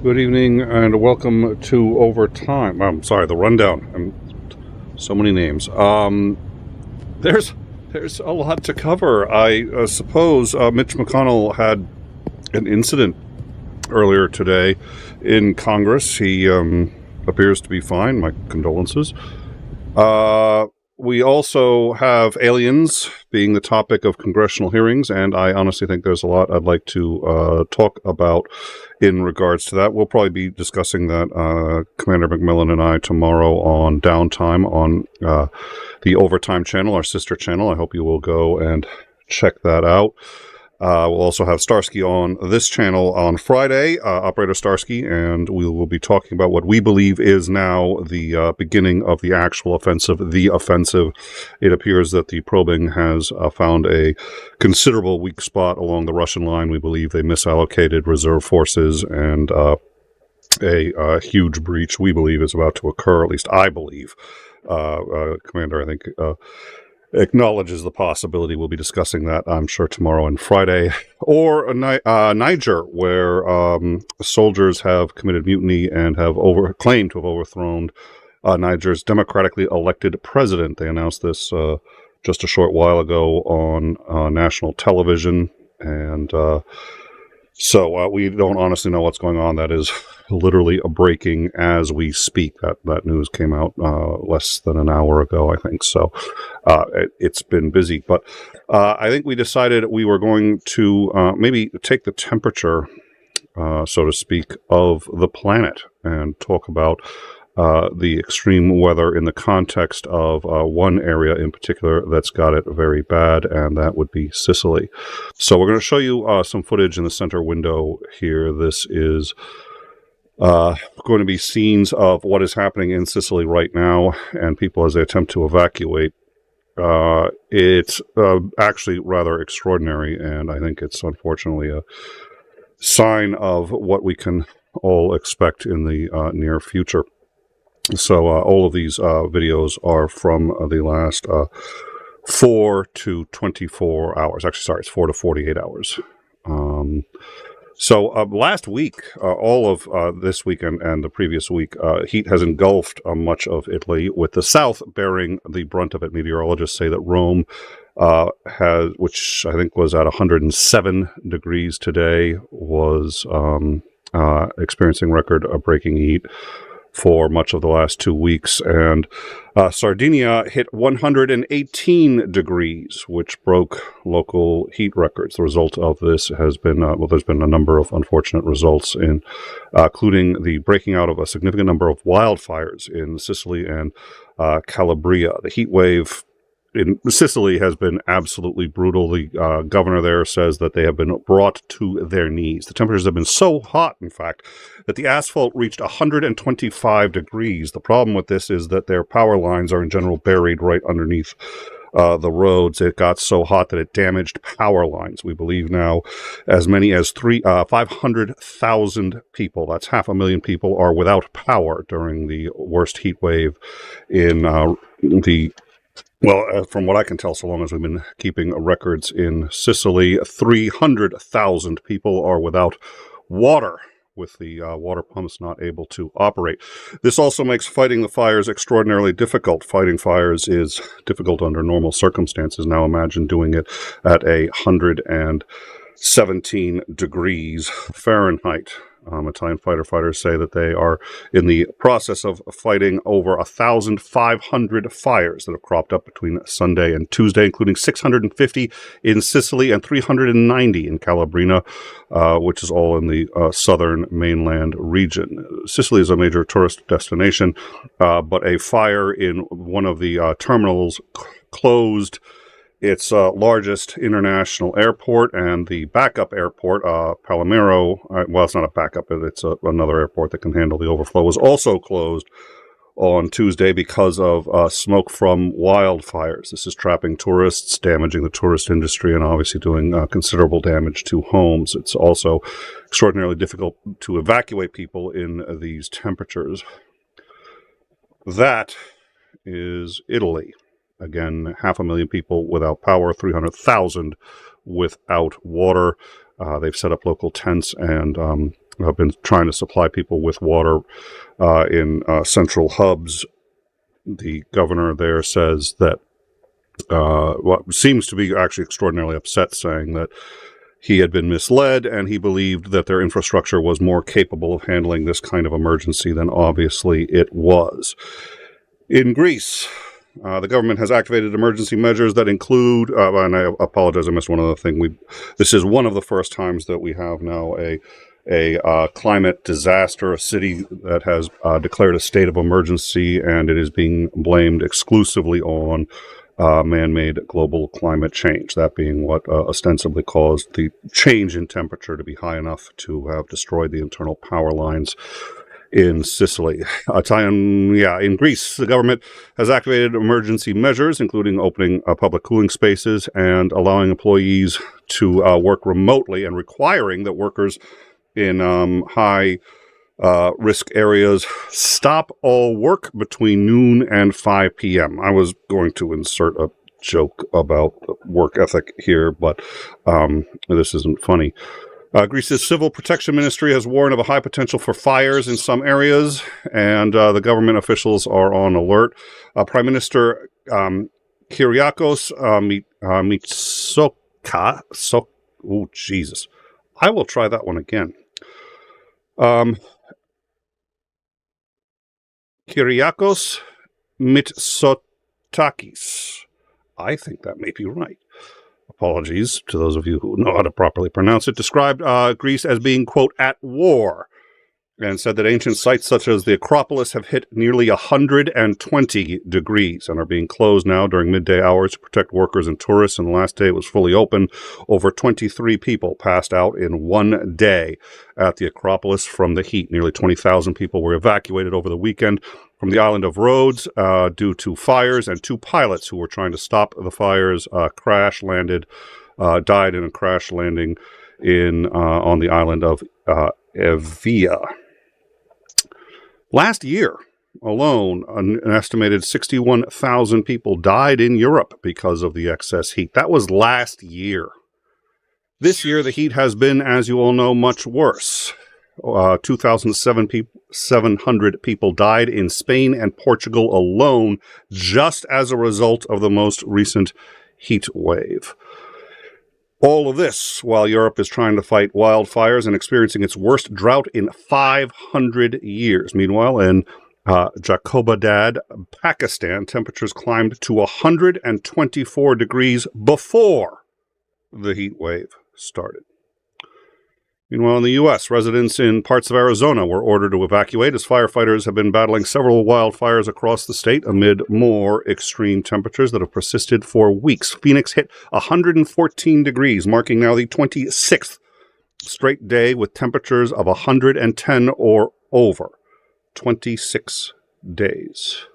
Good evening and welcome to Overtime. I'm sorry, the rundown. So many names. There's a lot to cover. I suppose Mitch McConnell had an incident earlier today in Congress. He appears to be fine. My condolences. We also have aliens being the topic of congressional hearings, and I honestly think there's a lot I'd like to talk about in regards to that. We'll probably be discussing that, Commander McMillan and I, tomorrow on Downtime on the Overtime channel, our sister channel. I hope you will go and check that out. We'll also have Starsky on this channel on Friday, Operator Starsky, and we will be talking about what we believe is now the beginning of the actual offensive, the offensive. It appears that the probing has found a considerable weak spot along the Russian line. We believe they misallocated reserve forces, and a huge breach, we believe, is about to occur. At least I believe. Commander, I think, acknowledges the possibility. We'll be discussing that, I'm sure, tomorrow and Friday. Or Niger, where soldiers have committed mutiny and have claimed to have overthrown Niger's democratically elected president. They announced this just a short while ago on national television, and so we don't honestly know what's going on. That is literally breaking as we speak. That news came out less than an hour ago, I think. So it's been busy. But I think we decided we were going to maybe take the temperature, so to speak, of the planet and talk about the extreme weather in the context of one area in particular that's got it very bad, and that would be Sicily. So we're going to show you some footage in the center window here. This is going to be scenes of what is happening in Sicily right now and people as they attempt to evacuate. It's actually rather extraordinary, and I think it's unfortunately a sign of what we can all expect in the near future. So all of these videos are from the last 4 to 24 hours. Actually, sorry, it's 4 to 48 hours. So last week, all of this week and the previous week, heat has engulfed much of Italy, with the south bearing the brunt of it. Meteorologists say that Rome which I think was at 107 degrees today, was experiencing record-breaking heat for much of the last 2 weeks, and Sardinia hit 118 degrees, which broke local heat records. The result of this has been, there's been a number of unfortunate results, including the breaking out of a significant number of wildfires in Sicily and Calabria. The heat wave in Sicily has been absolutely brutal. The governor there says that they have been brought to their knees. The temperatures have been so hot, in fact, that the asphalt reached 125 degrees. The problem with this is that their power lines are in general buried right underneath the roads. It got so hot that it damaged power lines. We believe now as many as 500,000 people, that's 500,000 people, are without power during the worst heat wave in from what I can tell, so long as we've been keeping records in Sicily. 300,000 people are without water, with the water pumps not able to operate. This also makes fighting the fires extraordinarily difficult. Fighting fires is difficult under normal circumstances. Now imagine doing it at 117 degrees Fahrenheit. Italian fighters say that they are in the process of fighting over 1,500 fires that have cropped up between Sunday and Tuesday, including 650 in Sicily and 390 in Calabria, which is all in the southern mainland region. Sicily is a major tourist destination, but a fire in one of the terminals closed its largest international airport, and the backup airport, Palermo, well, it's not a backup, it's another airport that can handle the overflow, was also closed on Tuesday because of smoke from wildfires. This is trapping tourists, damaging the tourist industry, and obviously doing considerable damage to homes. It's also extraordinarily difficult to evacuate people in these temperatures. That is Italy. Again, 500,000 people without power, 300,000 without water. They've set up local tents and been trying to supply people with water in central hubs. The governor there says that what seems to be actually extraordinarily upset, saying that he had been misled and he believed that their infrastructure was more capable of handling this kind of emergency than obviously it was. In Greece, the government has activated emergency measures that include, and I apologize, I missed one other thing. This is one of the first times that we have now a climate disaster, a city that has declared a state of emergency, and it is being blamed exclusively on man-made global climate change, that being what ostensibly caused the change in temperature to be high enough to have destroyed the internal power lines in Sicily. In Greece, the government has activated emergency measures, including opening public cooling spaces and allowing employees to work remotely, and requiring that workers in high risk areas stop all work between noon and 5 p.m. I was going to insert a joke about work ethic here, but this isn't funny. Greece's Civil Protection Ministry has warned of a high potential for fires in some areas, and the government officials are on alert. Prime Minister 𝐍𝐢𝐜𝐴𝐶𝐜𝐻. Oh, Jesus. I will try that one again. Kyriakos Mitsotakis. I think that may be right. Apologies to those of you who know how to properly pronounce it. Described Greece as being, quote, at war, and said that ancient sites such as the Acropolis have hit nearly 120 degrees and are being closed now during midday hours to protect workers and tourists. And the last day it was fully open, over 23 people passed out in one day at the Acropolis from the heat. Nearly 20,000 people were evacuated over the weekend from the island of Rhodes due to fires, and 2 pilots who were trying to stop the fires died in a crash landing on the island of Evia. Last year alone, an estimated 61,000 people died in Europe because of the excess heat. That was last year. This year, the heat has been, as you all know, much worse. 2,700 people died in Spain and Portugal alone just as a result of the most recent heat wave. All of this while Europe is trying to fight wildfires and experiencing its worst drought in 500 years. Meanwhile, in Jacobabad, Pakistan, temperatures climbed to 124 degrees before the heat wave started. Meanwhile, in the U.S., residents in parts of Arizona were ordered to evacuate as firefighters have been battling several wildfires across the state amid more extreme temperatures that have persisted for weeks. Phoenix hit 114 degrees, marking now the 26th straight day with temperatures of 110 or over. 26 days.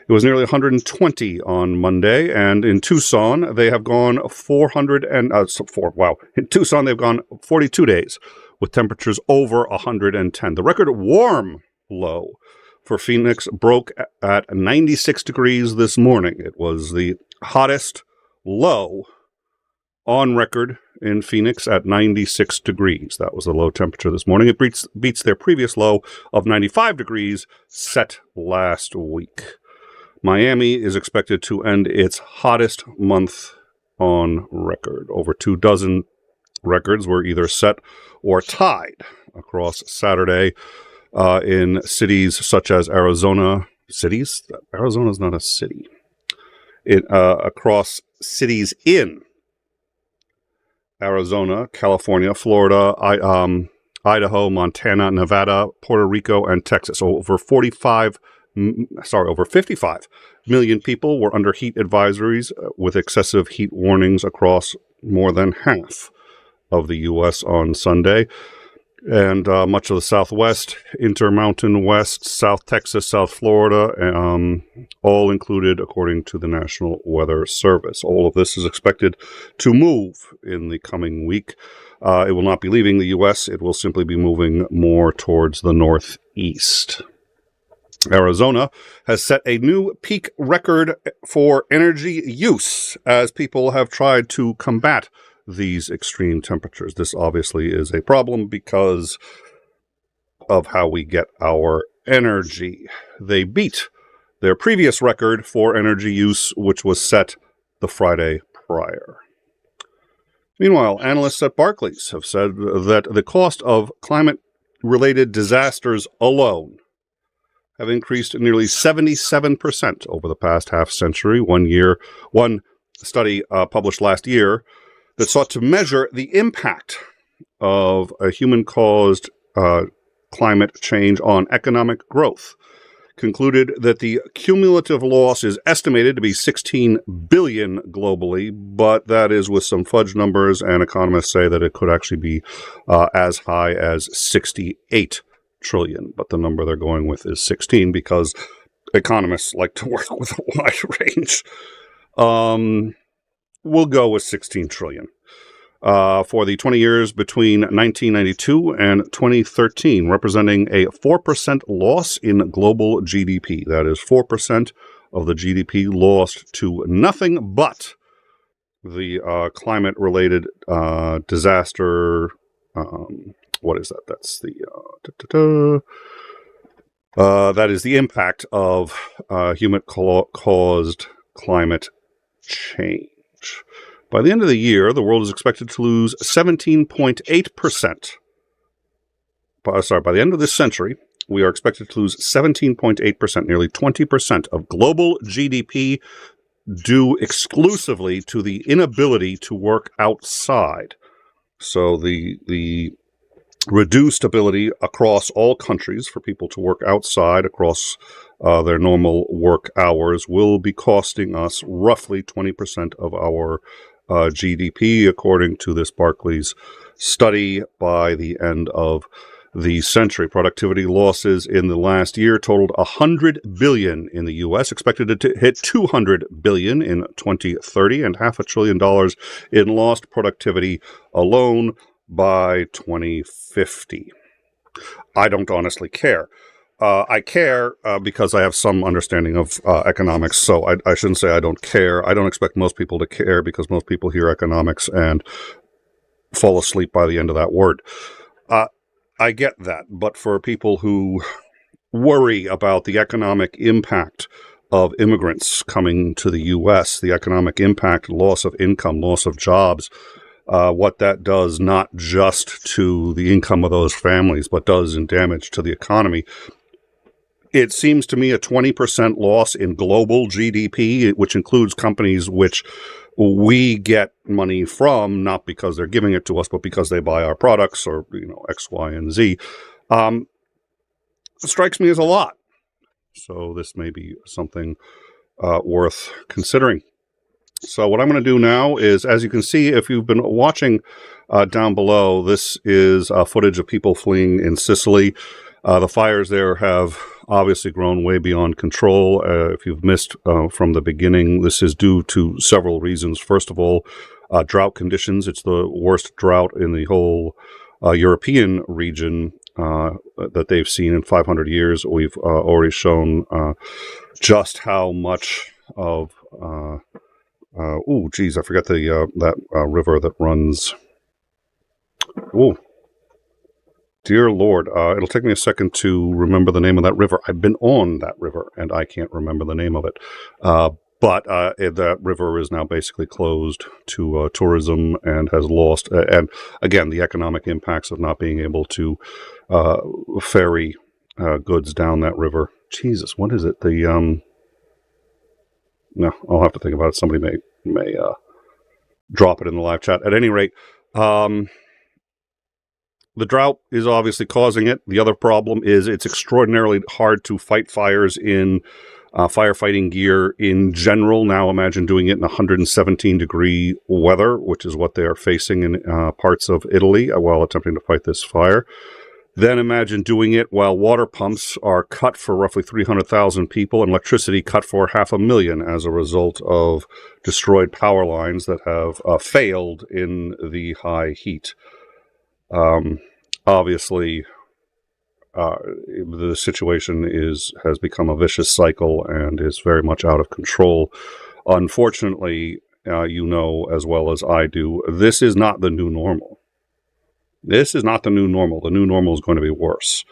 It was nearly 120 on Monday, and in Tucson, they have gone In Tucson, they've gone 42 days with temperatures over 110. The record warm low for Phoenix broke at 96 degrees this morning. It was the hottest low on record in Phoenix at 96 degrees. That was the low temperature this morning. It beats their previous low of 95 degrees set last week. Miami is expected to end its hottest month on record. Over 24 records were either set or tied across Saturday in cities such as Arizona. Cities? Arizona is not a city. Across cities in Arizona, California, Florida, Idaho, Montana, Nevada, Puerto Rico, and Texas. So over 55 million people were under heat advisories with excessive heat warnings across more than half of the U.S. on Sunday. And much of the Southwest, Intermountain West, South Texas, South Florida, all included according to the National Weather Service. All of this is expected to move in the coming week. It will not be leaving the U.S. It will simply be moving more towards the northeast. Arizona has set a new peak record for energy use as people have tried to combat these extreme temperatures. This obviously is a problem because of how we get our energy. They beat their previous record for energy use, which was set the Friday prior. Meanwhile, analysts at Barclays have said that the cost of climate-related disasters alone have increased nearly 77% over the past half-century. One study published last year that sought to measure the impact of a human-caused climate change on economic growth concluded that the cumulative loss is estimated to be $16 billion globally, but that is with some fudge numbers, and economists say that it could actually be as high as $68 trillion. But the number they're going with is 16 because economists like to work with a wide range. We'll go with 16 trillion. For the 20 years between 1992 and 2013, representing a 4% loss in global GDP. That is 4% of the GDP lost to nothing but the climate-related disaster. What is that? That's the that is the impact of human-caused climate change. By the end of the year, the world is expected to lose 17.8%. By the end of this century, we are expected to lose 17.8%, nearly 20% of global GDP, due exclusively to the inability to work outside. So the reduced ability across all countries for people to work outside across their normal work hours will be costing us roughly 20% of our GDP, according to this Barclays study, by the end of the century. Productivity losses in the last year totaled $100 billion in the U.S., expected to hit $200 billion in 2030, and $500 billion in lost productivity alone by 2050. I don't honestly care. I care because I have some understanding of economics, so I shouldn't say I don't care. I don't expect most people to care because most people hear economics and fall asleep by the end of that word. I get that, but for people who worry about the economic impact of immigrants coming to the U.S., the economic impact, loss of income, loss of jobs, what that does not just to the income of those families, but does in damage to the economy. It seems to me a 20% loss in global GDP, which includes companies which we get money from, not because they're giving it to us, but because they buy our products, or, X, Y, and Z, strikes me as a lot. So this may be something worth considering. So what I'm going to do now is, as you can see, if you've been watching down below, this is footage of people fleeing in Sicily. The fires there have obviously grown way beyond control. If you've missed from the beginning, this is due to several reasons. First of all, drought conditions. It's the worst drought in the whole European region that they've seen in 500 years. We've already shown just how much of... I forget that river that runs... Dear Lord, it'll take me a second to remember the name of that river. I've been on that river, and I can't remember the name of it. But that river is now basically closed to tourism and has lost, and again, the economic impacts of not being able to ferry goods down that river. Jesus, what is it? No, I'll have to think about it. Somebody may drop it in the live chat. At any rate, the drought is obviously causing it. The other problem is it's extraordinarily hard to fight fires in firefighting gear in general. Now imagine doing it in 117-degree weather, which is what they are facing in parts of Italy while attempting to fight this fire. Then imagine doing it while water pumps are cut for roughly 300,000 people and electricity cut for 500,000 as a result of destroyed power lines that have failed in the high heat. Obviously, the situation has become a vicious cycle and is very much out of control. Unfortunately, you know as well as I do, this is not the new normal. This is not the new normal. The new normal is going to be worse.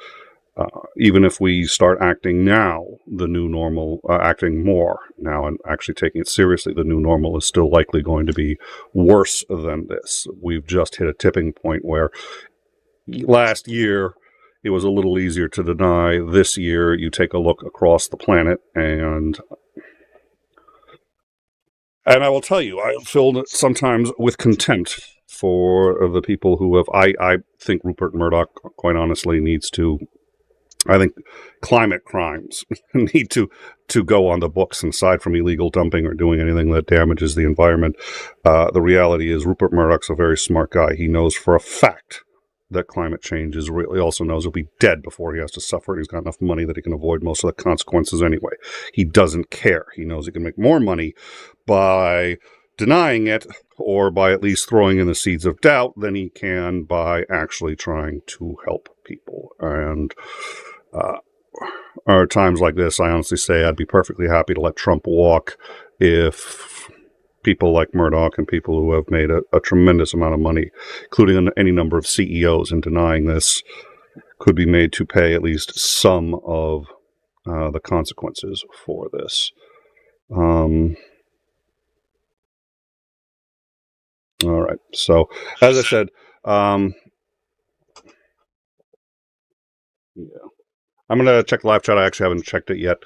Even if we start acting now, the new normal, acting more now and actually taking it seriously, the new normal is still likely going to be worse than this. We've just hit a tipping point where last year it was a little easier to deny. This year you take a look across the planet and I will tell you, I'm filled sometimes with contempt for the people who have, I think Rupert Murdoch, quite honestly, needs to, I think climate crimes need to go on the books, and aside from illegal dumping or doing anything that damages the environment. The reality is Rupert Murdoch's a very smart guy. He knows for a fact that climate change is real. He also knows he'll be dead before he has to suffer. He's got enough money that he can avoid most of the consequences anyway. He doesn't care. He knows he can make more money by denying it, or by at least throwing in the seeds of doubt, than he can by actually trying to help people. And at times like this, I honestly say I'd be perfectly happy to let Trump walk if people like Murdoch and people who have made a tremendous amount of money, including any number of CEOs in denying this, could be made to pay at least some of the consequences for this. All right. So, as I said, yeah. I'm going to check the live chat. I actually haven't checked it yet,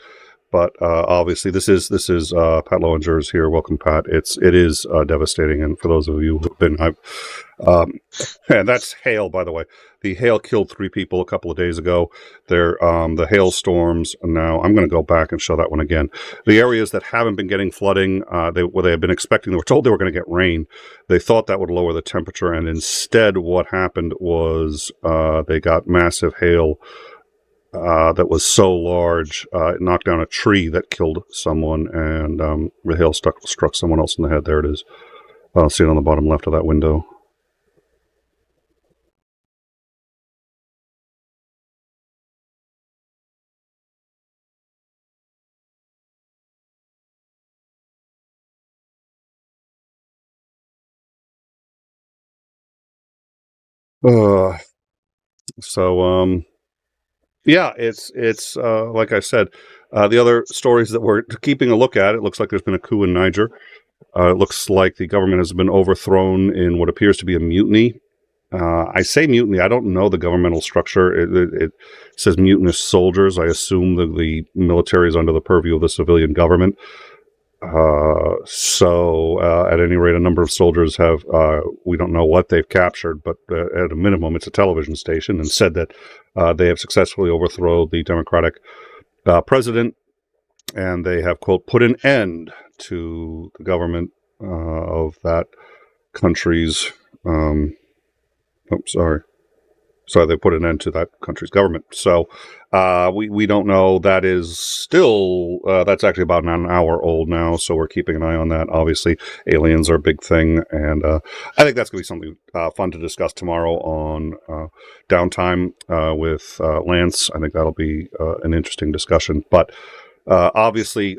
but obviously this is Pat Lowenger's here. Welcome, Pat. It is devastating, and for those of you who've been, and that's hail, by the way. The hail killed 3 people a couple of days ago. The hailstorms. Now I'm going to go back and show that one again. The areas that haven't been getting flooding, they had been expecting. They were told they were going to get rain. They thought that would lower the temperature, and instead, what happened was they got massive hail. That was so large, it knocked down a tree that killed someone, and the hail struck someone else in the head. There it is. I'll see it on the bottom left of that window. Yeah, it's like I said, the other stories that we're keeping a look at, it looks like there's been a coup in Niger. It looks like the government has been overthrown in what appears to be a mutiny. I say mutiny. I don't know the governmental structure. It says mutinous soldiers. I assume that the military is under the purview of the civilian government. So at any rate, a number of soldiers have, we don't know what they've captured, but at a minimum, it's a television station, and said that they have successfully overthrown the Democratic president, and they have, quote, put an end to the government of that country's, they put an end to that country's government. So we don't know. That is still, that's actually about an hour old now, so we're keeping an eye on that. Obviously, aliens are a big thing, and I think that's going to be something fun to discuss tomorrow on Downtime with Lance. I think that'll be an interesting discussion. But obviously,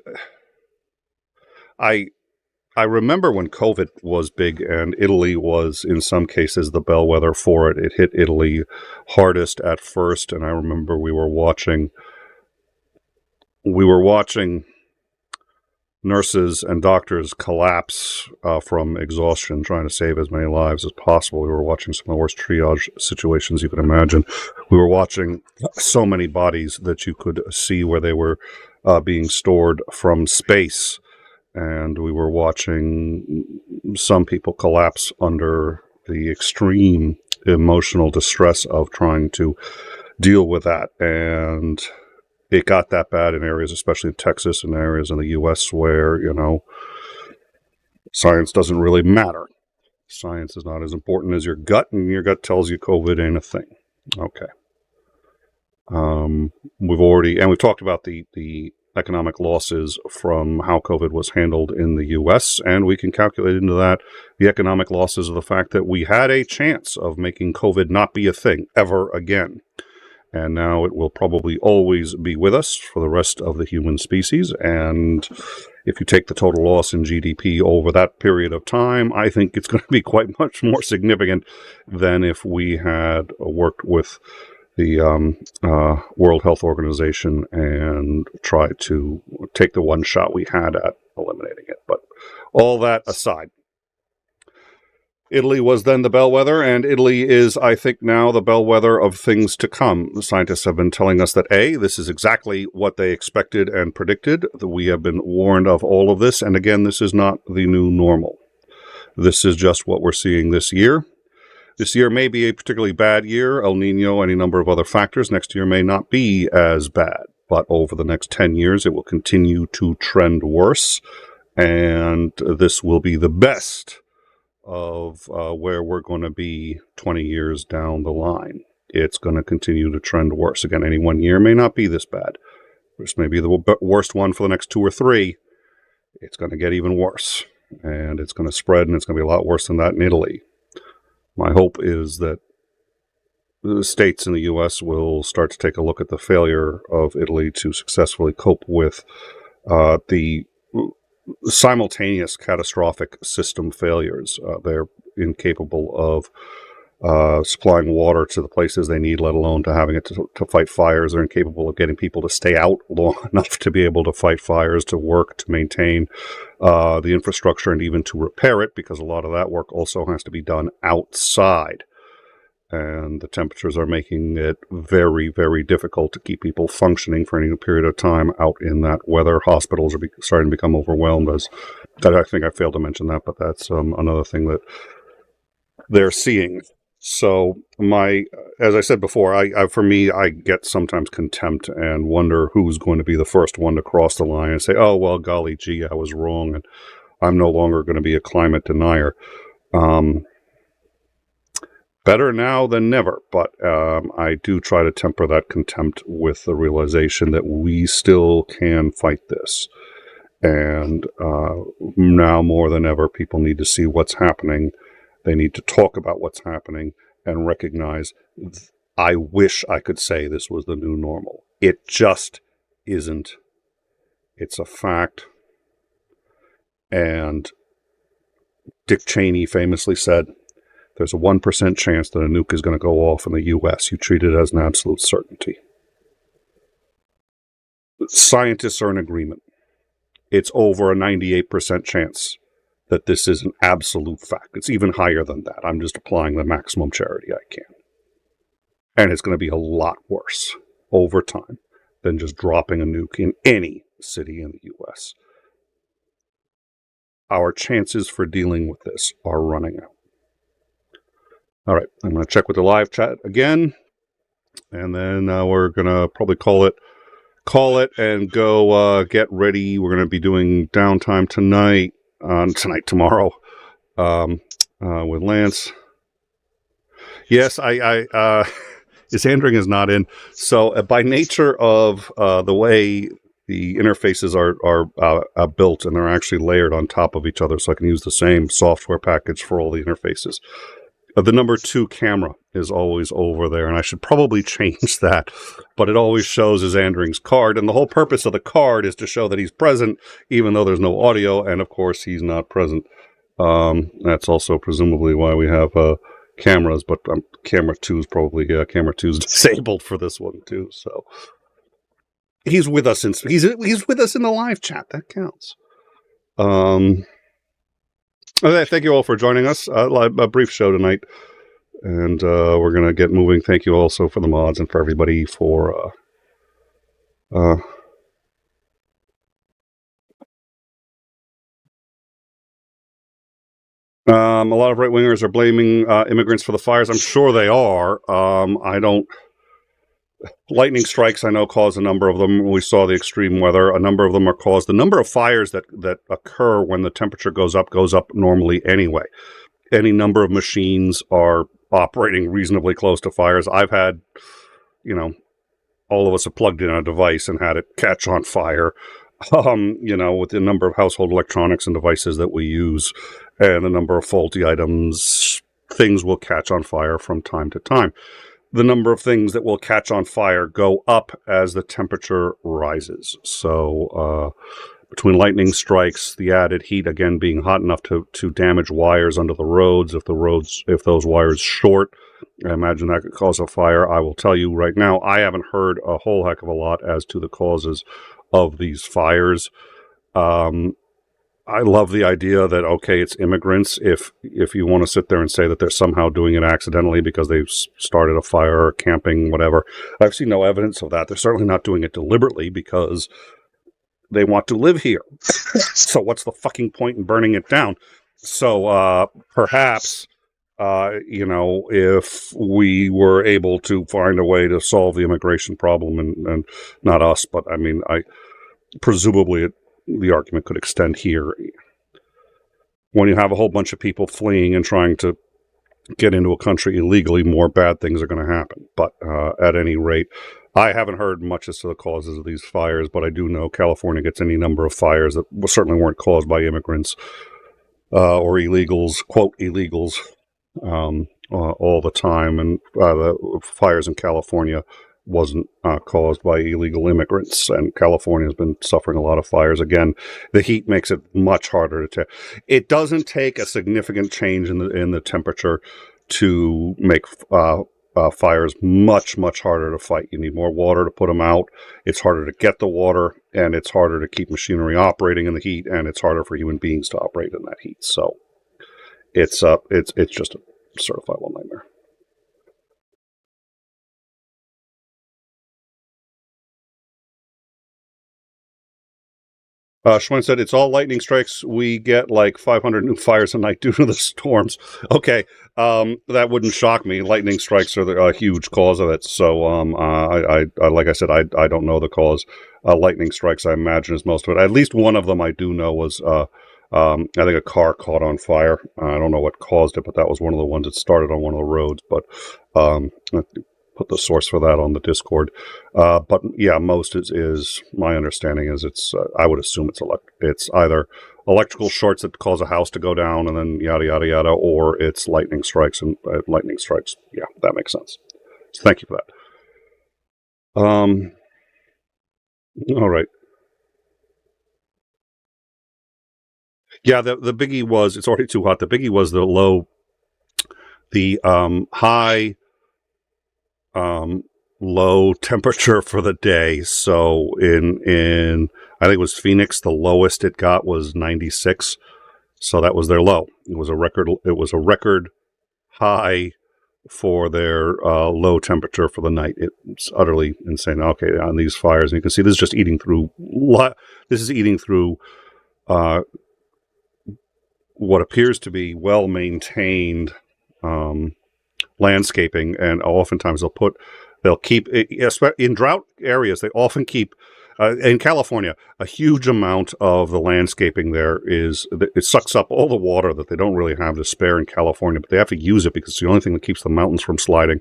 I remember when COVID was big, and Italy was, in some cases, the bellwether for it. It hit Italy hardest at first, and I remember we were watching nurses and doctors collapse from exhaustion, trying to save as many lives as possible. We were watching some of the worst triage situations you could imagine. We were watching so many bodies that you could see where they were being stored from space. And we were watching some people collapse under the extreme emotional distress of trying to deal with that. And it got that bad in areas, especially in Texas and areas in the U.S. where, science doesn't really matter. Science is not as important as your gut, and your gut tells you COVID ain't a thing. Okay. We've talked about the economic losses from how COVID was handled in the U.S., and we can calculate into that the economic losses of the fact that we had a chance of making COVID not be a thing ever again. And now it will probably always be with us for the rest of the human species, and if you take the total loss in GDP over that period of time, I think it's going to be quite much more significant than if we had worked with the World Health Organization and tried to take the one shot we had at eliminating it. But all that aside, Italy was then the bellwether, and Italy is, I think, now the bellwether of things to come. The scientists have been telling us that, A, this is exactly what they expected and predicted, that we have been warned of all of this, and again, this is not the new normal. This is just what we're seeing this year. This year may be a particularly bad year, El Nino, any number of other factors. Next year may not be as bad, but over the next 10 years, it will continue to trend worse, and this will be the best of where we're going to be 20 years down the line. It's going to continue to trend worse. Again, any one year may not be this bad. This may be the worst one for the next 2 or 3. It's going to get even worse, and it's going to spread, and it's going to be a lot worse than that in Italy. My hope is that the states in the U.S. will start to take a look at the failure of Italy to successfully cope with the simultaneous catastrophic system failures. They're incapable of supplying water to the places they need, let alone to having it to fight fires. They're incapable of getting people to stay out long enough to be able to fight fires, to work, to maintain the infrastructure, and even to repair it, because a lot of that work also has to be done outside. And the temperatures are making it very, very difficult to keep people functioning for any period of time out in that weather. Hospitals are starting to become overwhelmed. I think I failed to mention that, but that's another thing that they're seeing. So as I said before, for me, I get sometimes contempt and wonder who's going to be the first one to cross the line and say, oh, well, golly gee, I was wrong, and I'm no longer going to be a climate denier. Better now than never, but I do try to temper that contempt with the realization that we still can fight this. And now more than ever, people need to see what's happening. They need to talk about what's happening and recognize, I wish I could say this was the new normal. It just isn't. It's a fact. And Dick Cheney famously said, there's a 1% chance that a nuke is going to go off in the U.S. You treat it as an absolute certainty. Scientists are in agreement. It's over a 98% chance that this is an absolute fact. It's even higher than that. I'm just applying the maximum charity I can. And it's going to be a lot worse over time than just dropping a nuke in any city in the U.S. Our chances for dealing with this are running out. All right, I'm going to check with the live chat again, and then we're going to probably call it and go get ready. We're going to be doing downtime tomorrow with Lance. Yes, Isandring is not in. So by nature of the way the interfaces are built, and they're actually layered on top of each other, so I can use the same software package for all the interfaces. The number 2 camera is always over there, and I should probably change that, but it always shows Isandring's card, and the whole purpose of the card is to show that he's present, even though there's no audio, and of course he's not present. That's also presumably why we have cameras, but camera 2 is probably camera 2 is disabled for this one too. So he's with us he's with us in the live chat. That counts. Okay, thank you all for joining us. A brief show tonight, and we're going to get moving. Thank you also for the mods and for everybody for a lot of right-wingers are blaming immigrants for the fires. I'm sure they are. Lightning strikes, I know, cause a number of them. We saw the extreme weather. A number of them are caused. The number of fires that occur when the temperature goes up normally anyway. Any number of machines are operating reasonably close to fires. I've had, all of us have plugged in a device and had it catch on fire. With the number of household electronics and devices that we use and the number of faulty items, things will catch on fire from time to time. The number of things that will catch on fire go up as the temperature rises. So between lightning strikes, the added heat again being hot enough to damage wires under the roads. If those wires short, I imagine that could cause a fire. I will tell you right now, I haven't heard a whole heck of a lot as to the causes of these fires. I love the idea that, okay, it's immigrants. If you want to sit there and say that they're somehow doing it accidentally because they've started a fire or camping, whatever, I've seen no evidence of that. They're certainly not doing it deliberately because they want to live here. So what's the fucking point in burning it down? So perhaps, if we were able to find a way to solve the immigration problem, and not us, but I mean, presumably the argument could extend here. When you have a whole bunch of people fleeing and trying to get into a country illegally, more bad things are going to happen. But at any rate, I haven't heard much as to the causes of these fires, but I do know California gets any number of fires that certainly weren't caused by immigrants or illegals, quote, illegals, all the time. And the fires in California wasn't caused by illegal immigrants, and California has been suffering a lot of fires. Again, the heat makes it much harder to it doesn't take a significant change in the temperature to make fires much harder to fight. You need more water to put them out. It's harder to get the water, and it's harder to keep machinery operating in the heat, and it's harder for human beings to operate in that heat. So it's just a certifiable nightmare. Schwinn said, it's all lightning strikes. We get like 500 new fires a night due to the storms. Okay, that wouldn't shock me. Lightning strikes are a huge cause of it. So, I like I said, I don't know the cause. Lightning strikes, I imagine, is most of it. At least one of them I do know was, I think a car caught on fire. I don't know what caused it, but that was one of the ones that started on one of the roads. But put the source for that on the Discord. But yeah, most is my understanding is it's, I would assume it's either electrical shorts that cause a house to go down and then yada, yada, yada, or it's lightning strikes, and lightning strikes. Yeah, that makes sense. So thank you for that. All right. Yeah, the biggie was, it's already too hot. The biggie was the high, low temperature for the day. So in I think it was Phoenix, the lowest it got was 96. So that was their low. It was a record high for their low temperature for the night. It's utterly insane. Okay, on these fires, and you can see this is just eating through what appears to be well-maintained landscaping, and oftentimes they'll keep, in drought areas, they often keep, in California, a huge amount of the landscaping there it sucks up all the water that they don't really have to spare in California, but they have to use it because it's the only thing that keeps the mountains from sliding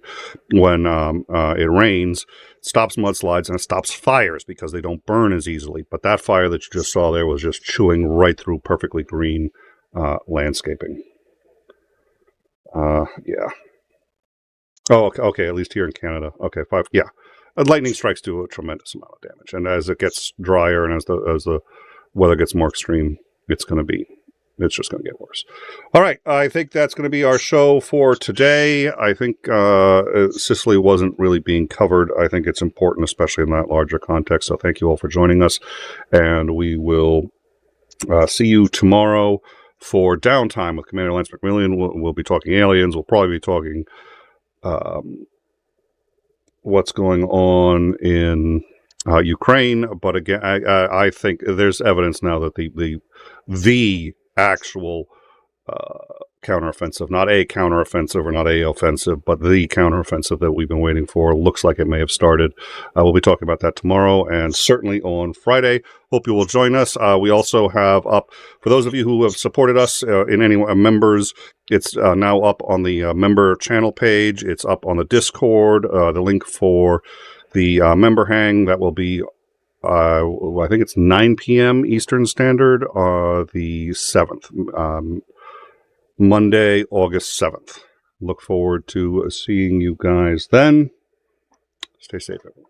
when it rains. It stops mudslides, and it stops fires because they don't burn as easily. But that fire that you just saw there was just chewing right through perfectly green landscaping. Yeah. Oh, okay. At least here in Canada. Okay, 5. Yeah, lightning strikes do a tremendous amount of damage, and as it gets drier and as the weather gets more extreme, it's just going to get worse. All right, I think that's going to be our show for today. I think Sicily wasn't really being covered. I think it's important, especially in that larger context. So thank you all for joining us, and we will see you tomorrow for Downtime with Commander Lance McMillian. We'll be talking aliens. We'll probably be talking what's going on in Ukraine, but again, I think there's evidence now that the actual counteroffensive, not a counteroffensive or not a offensive, but the counteroffensive that we've been waiting for, looks like it may have started. We'll be talking about that tomorrow and certainly on Friday. Hope you will join us. We also have up, for those of you who have supported us in any members, it's now up on the member channel page. It's up on the Discord. The link for the member hang, that will be I think it's 9 p.m. Eastern Standard, the 7th. Monday, August 7th. Look forward to seeing you guys then. Stay safe, everyone.